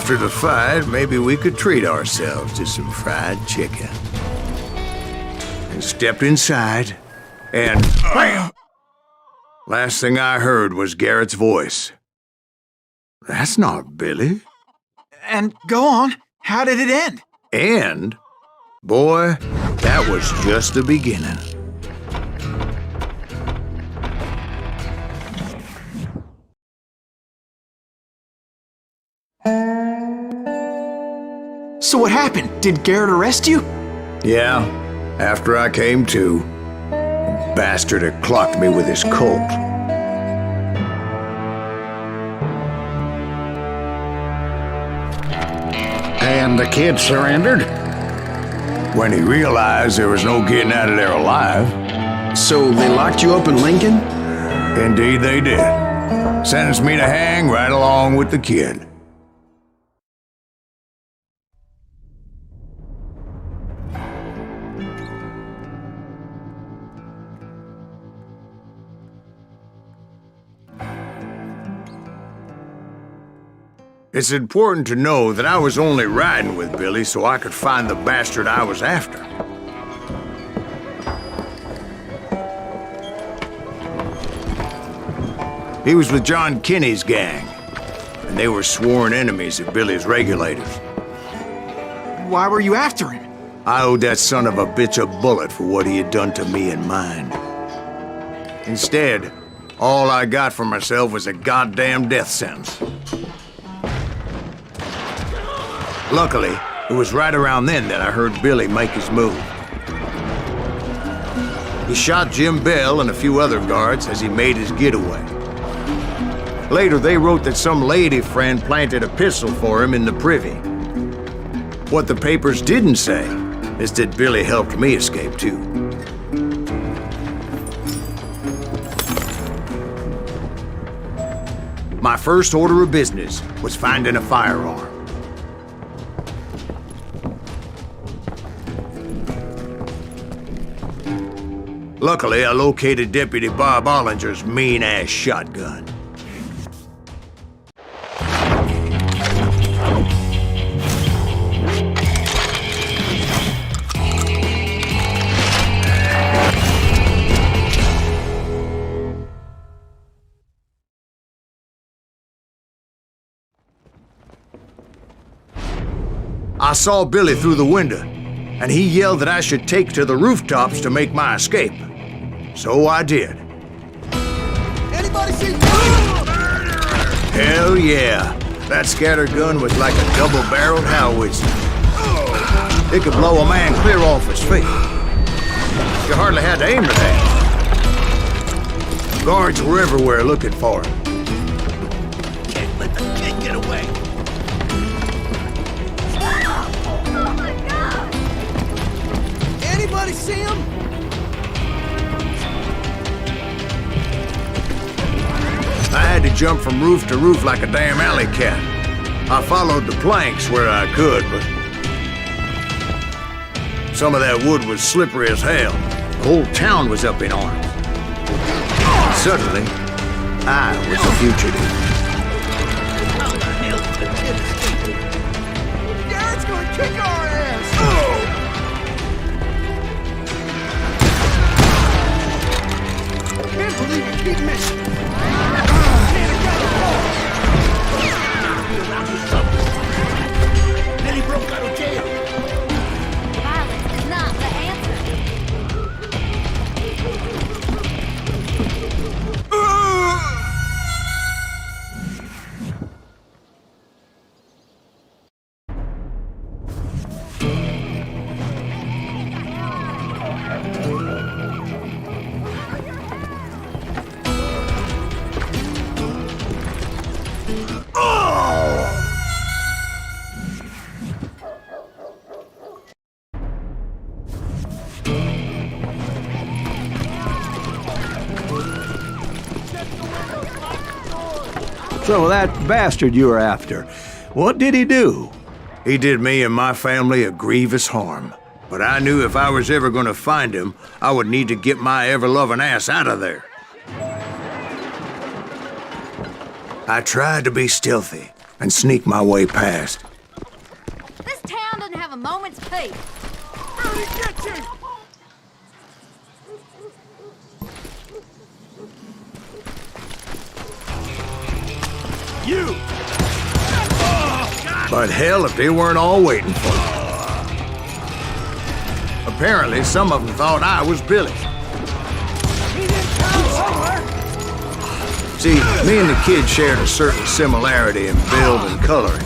After the fight, maybe we could treat ourselves to some fried chicken. And stepped inside, and bam! Last thing I heard was Garrett's voice. That's not Billy. And go on, how did it end? And, boy, that was just the beginning. So what happened? Did Garrett arrest you? Yeah, after I came to, the bastard had clocked me with his Colt. And the kid surrendered? When he realized there was no getting out of there alive. So they locked you up in Lincoln? Indeed they did. Sentenced me to hang right along with the kid. It's important to know that I was only riding with Billy so I could find the bastard I was after. He was with John Kinney's gang, and they were sworn enemies of Billy's regulators. Why were you after him? I owed that son of a bitch a bullet for what he had done to me and mine. Instead, all I got for myself was a goddamn death sentence. Luckily, it was right around then that I heard Billy make his move. He shot Jim Bell and a few other guards as he made his getaway. Later, they wrote that some lady friend planted a pistol for him in the privy. What the papers didn't say is that Billy helped me escape, too. My first order of business was finding a firearm. Luckily, I located Deputy Bob Ollinger's mean-ass shotgun. I saw Billy through the window, and he yelled that I should take to the rooftops to make my escape. So I did. Anybody see? Hell yeah. That scattergun was like a double-barreled howitzer. It could blow a man clear off his feet. You hardly had to aim at that. Guards were everywhere looking for him. Can't let the kid get away. Oh my God! Anybody see him? I had to jump from roof to roof like a damn alley cat. I followed the planks where I could, but some of that wood was slippery as hell. The whole town was up in arms. Suddenly, I was a fugitive. How the hell did the kid escape? Garrett's gonna kick our ass! Can't believe you keep missing. Then he broke out of jail. Violence is not the answer. So that bastard you were after, what did he do? He did me and my family a grievous harm. But I knew if I was ever going to find him, I would need to get my ever-loving ass out of there. I tried to be stealthy, and sneak my way past. This town doesn't have a moment's peace. Rudy, get you! You! But hell, if they weren't all waiting for me. Apparently, some of them thought I was Billy. He's in town somewhere! See, me and the kid shared a certain similarity in build and coloring.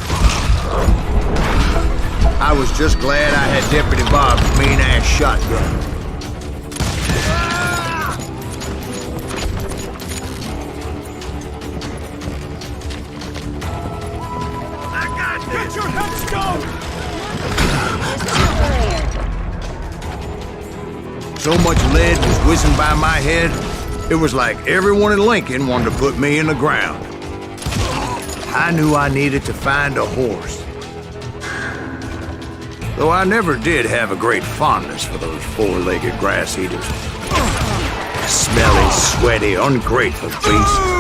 I was just glad I had Deputy Bob's mean-ass shotgun. Get your headstone! So much lead was whizzing by my head, it was like everyone in Lincoln wanted to put me in the ground. I knew I needed to find a horse. Though I never did have a great fondness for those four-legged grass eaters. Smelly, sweaty, ungrateful beasts.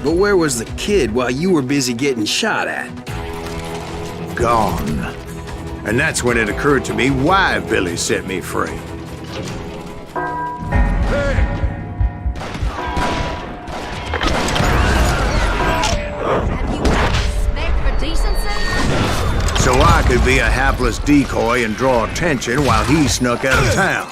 But where was the kid while you were busy getting shot at? Gone. And that's when it occurred to me why Billy set me free. Have you respect for decency? So I could be a hapless decoy and draw attention while he snuck out of town.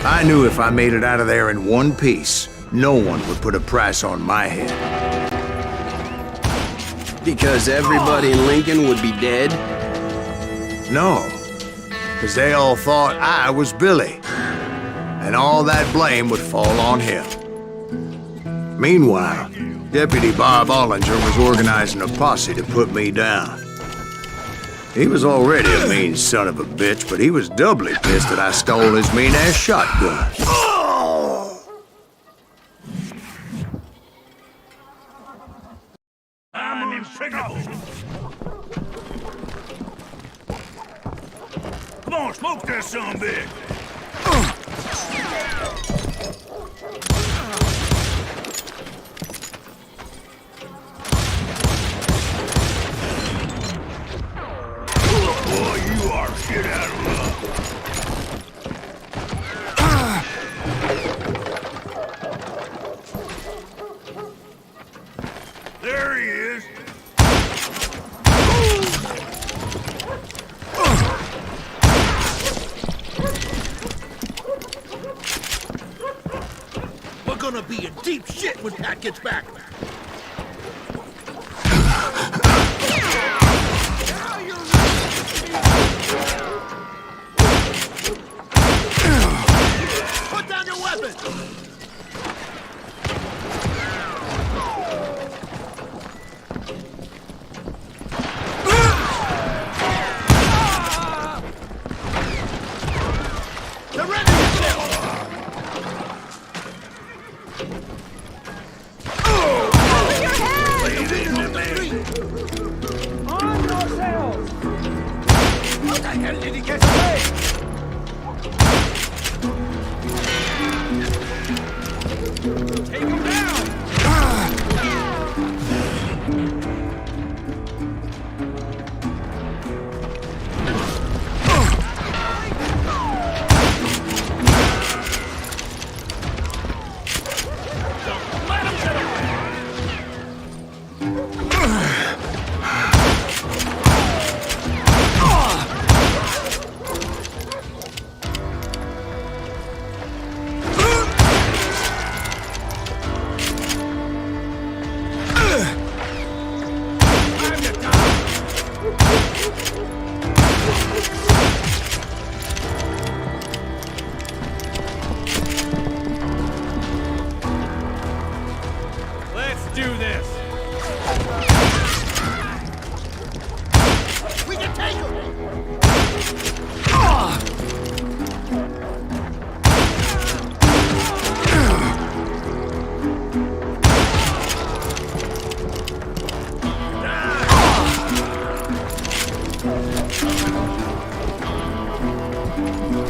I knew if I made it out of there in one piece, no one would put a price on my head. Because everybody in Lincoln would be dead? No, because they all thought I was Billy, and all that blame would fall on him. Meanwhile, Deputy Bob Ollinger was organizing a posse to put me down. He was already a mean son of a bitch, but he was doubly pissed that I stole his mean-ass shotgun. I'm impregnable. Come on, smoke that son big. Boy, you are shit out of luck. There he is. We're gonna be in deep shit when Pat gets back. Put down your weapon! Surrender yourself! Ladies and men! On yourselves! What the hell did he get away? Take him down! Let's do this! We can take him!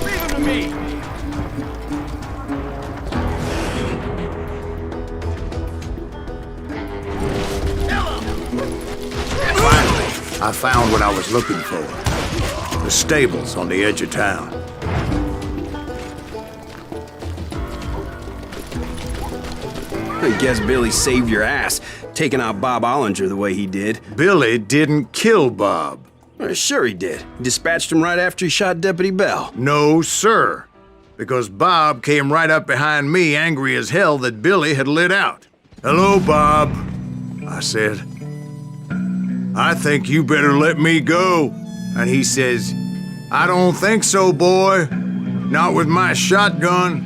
Leave him to me! Finally, I found what I was looking for. The stables on the edge of town. I guess Billy saved your ass, taking out Bob Ollinger the way he did. Billy didn't kill Bob. Well, sure he did. Dispatched him right after he shot Deputy Bell. No, sir. Because Bob came right up behind me, angry as hell that Billy had lit out. "Hello, Bob," I said. "I think you better let me go." And he says, "I don't think so, boy. Not with my shotgun."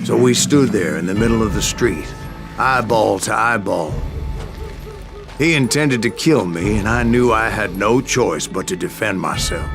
So we stood there in the middle of the street, eyeball to eyeball. He intended to kill me, and I knew I had no choice but to defend myself.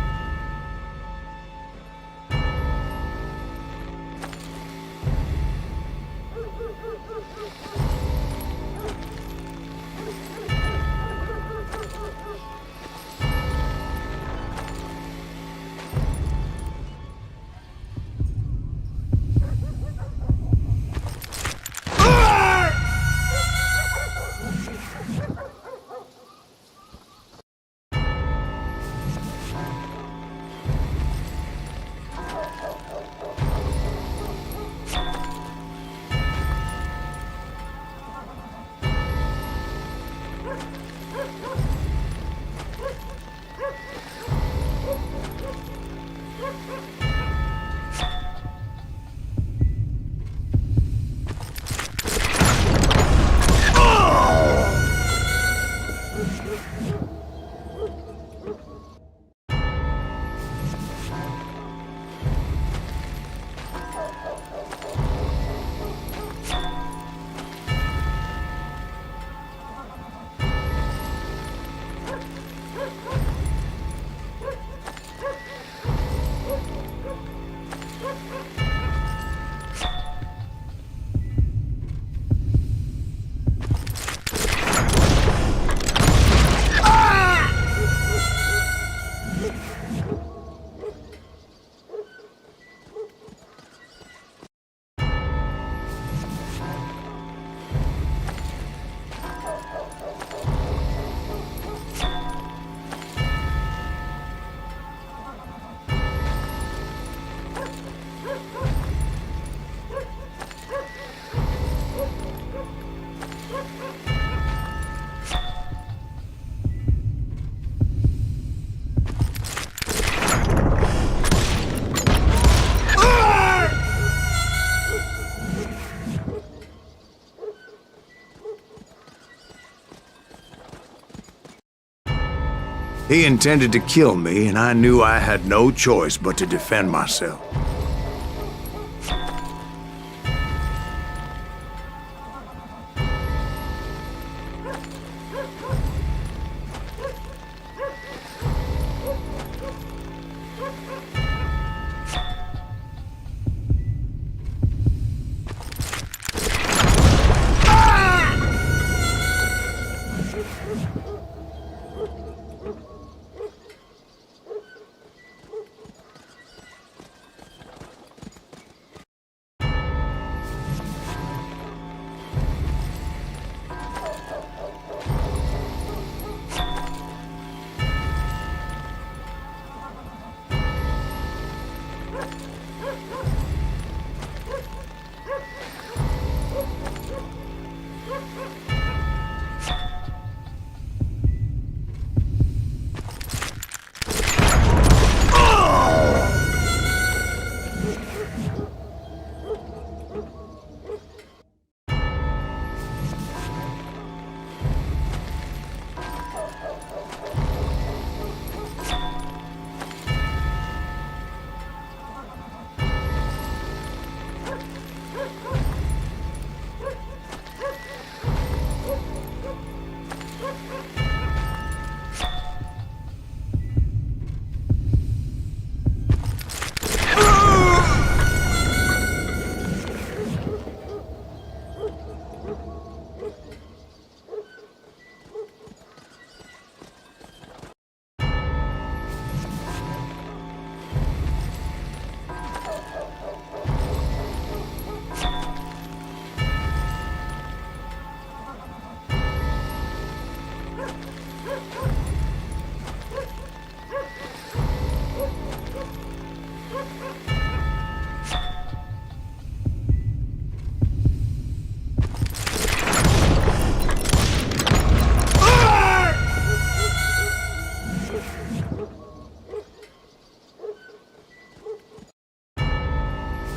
He intended to kill me, and I knew I had no choice but to defend myself.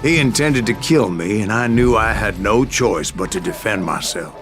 He intended to kill me, and I knew I had no choice but to defend myself.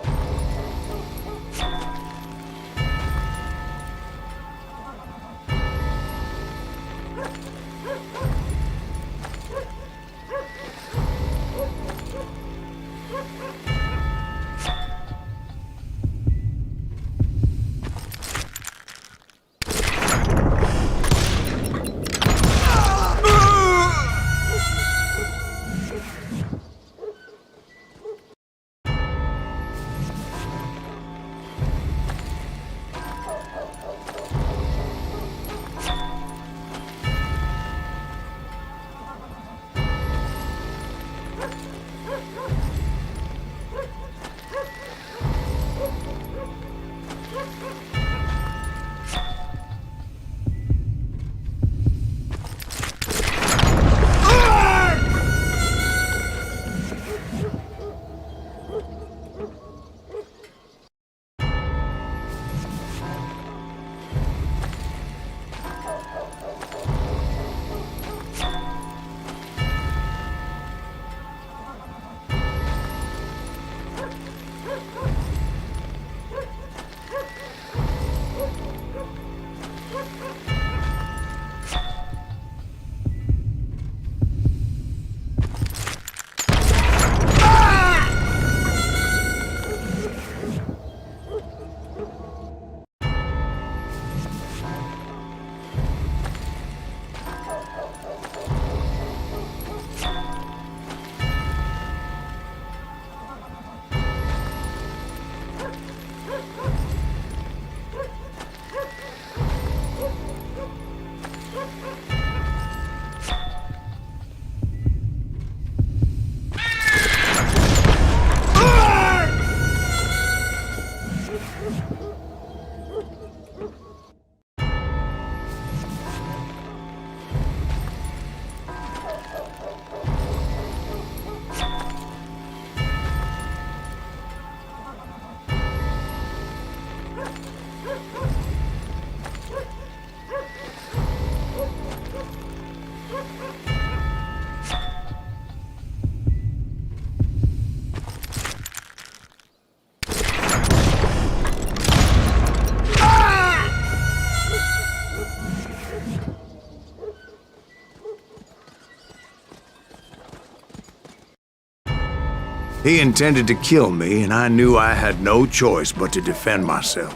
He intended to kill me, and I knew I had no choice but to defend myself.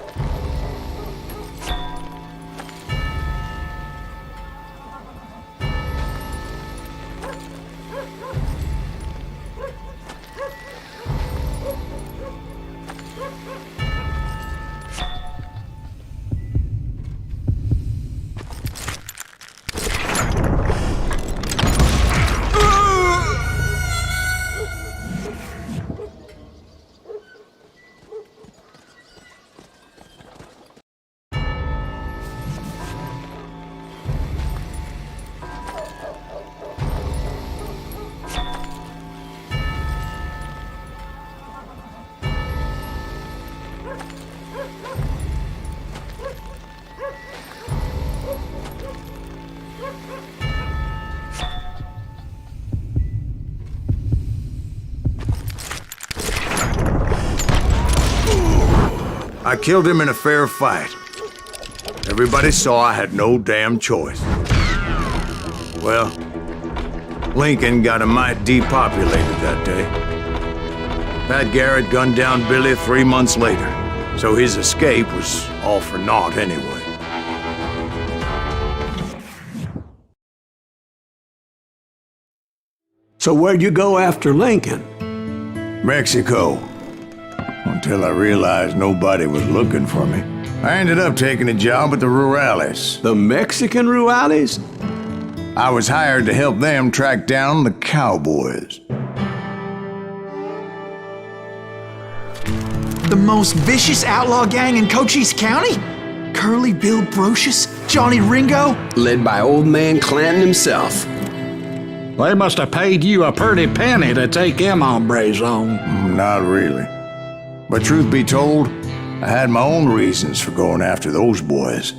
I killed him in a fair fight. Everybody saw I had no damn choice. Well, Lincoln got a mite depopulated that day. Pat Garrett gunned down Billy 3 months later, so his escape was all for naught anyway. So where'd you go after Lincoln? Mexico. Until I realized nobody was looking for me. I ended up taking a job at the Rurales. The Mexican Rurales? I was hired to help them track down the cowboys. The most vicious outlaw gang in Cochise County? Curly Bill Brocious? Johnny Ringo? Led by old man Clanton himself. They must have paid you a pretty penny to take them hombres on. Not really. But truth be told, I had my own reasons for going after those boys.